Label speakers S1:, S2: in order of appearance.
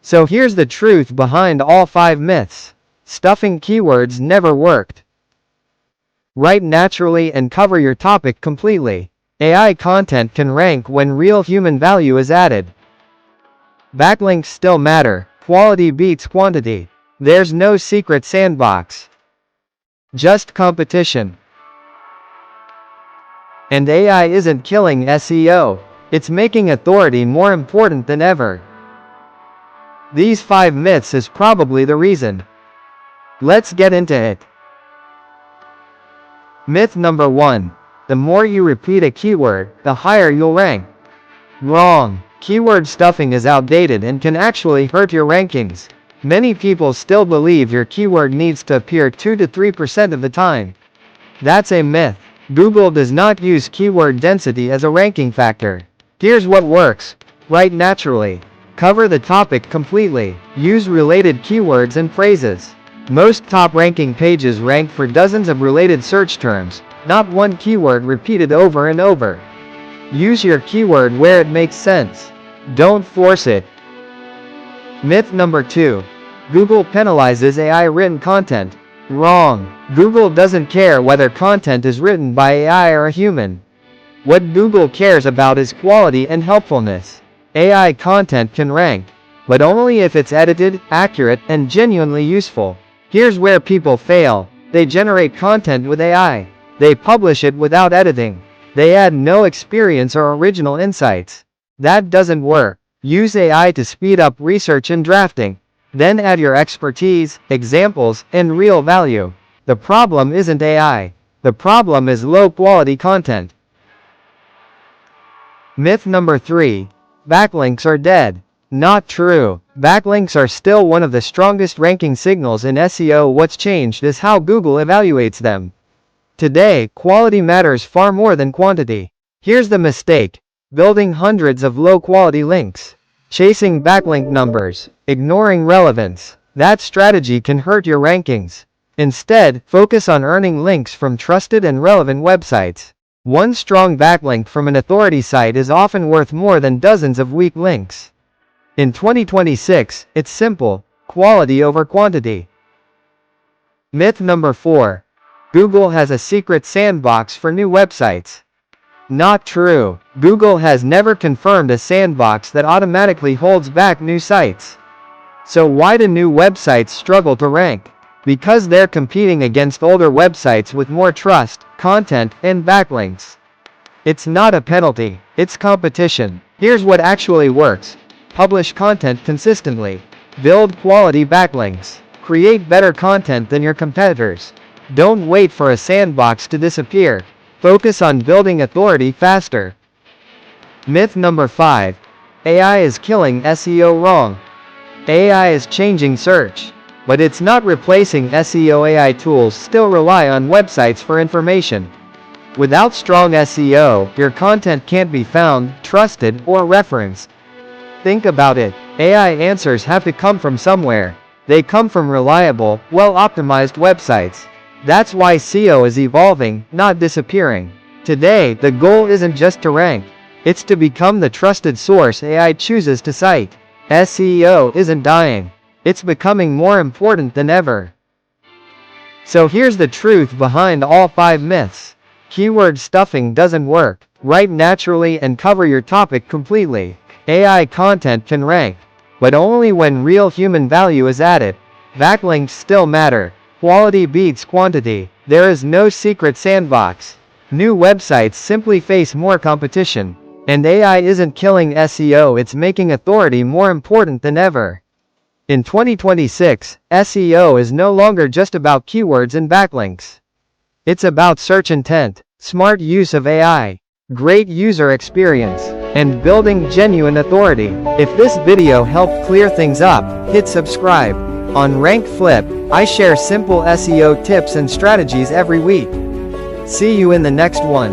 S1: So here's the truth behind all 5 myths. Stuffing keywords never worked. Write naturally and cover your topic completely. AI content can rank when real human value is added. Backlinks still matter. Quality beats quantity. There's no secret sandbox. Just competition. And AI isn't killing SEO. It's making authority more important than ever. These 5 myths is probably the reason. Let's get into it. Myth number 1. The more you repeat a keyword, the higher you'll rank. Wrong. Keyword stuffing is outdated and can actually hurt your rankings. Many people still believe your keyword needs to appear 2 to 3% of the time. That's a myth. Google does not use keyword density as a ranking factor. Here's what works. Write naturally. Cover the topic completely. Use related keywords and phrases. Most top ranking pages rank for dozens of related search terms, not one keyword repeated over and over. Use your keyword where it makes sense. Don't force it. Myth number 2. Google penalizes AI written content. Wrong. Google doesn't care whether content is written by AI or a human. What Google cares about is quality and helpfulness. AI content can rank, but only if it's edited, accurate, and genuinely useful. Here's where people fail. They generate content with AI. They publish it without editing. They add no experience or original insights. That doesn't work. Use AI to speed up research and drafting. Then add your expertise, examples, and real value. The problem isn't AI. The problem is low-quality content. Myth number 3. Backlinks are dead. Not true. Backlinks are still one of the strongest ranking signals in SEO. What's changed is how Google evaluates them. Today, quality matters far more than quantity. Here's the mistake: building hundreds of low-quality links, chasing backlink numbers, ignoring relevance. That strategy can hurt your rankings. Instead, focus on earning links from trusted and relevant websites. One strong backlink from an authority site is often worth more than dozens of weak links. In 2026, it's simple: quality over quantity. Myth number 4. Google has a secret sandbox for new websites. Not true. Google has never confirmed a sandbox that automatically holds back new sites. So why do new websites struggle to rank? Because they're competing against older websites with more trust, content, and backlinks. It's not a penalty, it's competition. Here's what actually works. Publish content consistently. Build quality backlinks. Create better content than your competitors. Don't wait for a sandbox to disappear. Focus on building authority faster. Myth number 5. AI is killing SEO. Wrong. AI is changing search, but it's not replacing SEO. AI tools still rely on websites for information. Without strong SEO, your content can't be found, trusted, or referenced. Think about it. AI answers have to come from somewhere. They come from reliable, well-optimized websites. That's why SEO is evolving, not disappearing. Today, the goal isn't just to rank. It's to become the trusted source AI chooses to cite. SEO isn't dying. It's becoming more important than ever. So here's the truth behind all 5 myths. Keyword stuffing doesn't work. Write naturally and cover your topic completely. AI content can rank, but only when real human value is added. Backlinks still matter. Quality beats quantity. There is no secret sandbox. New websites simply face more competition. And AI isn't killing SEO, it's making authority more important than ever. In 2026, SEO is no longer just about keywords and backlinks. It's about search intent, smart use of AI, great user experience, and building genuine authority. If this video helped clear things up, hit subscribe. On RankFlip, I share simple SEO tips and strategies every week. See you in the next one.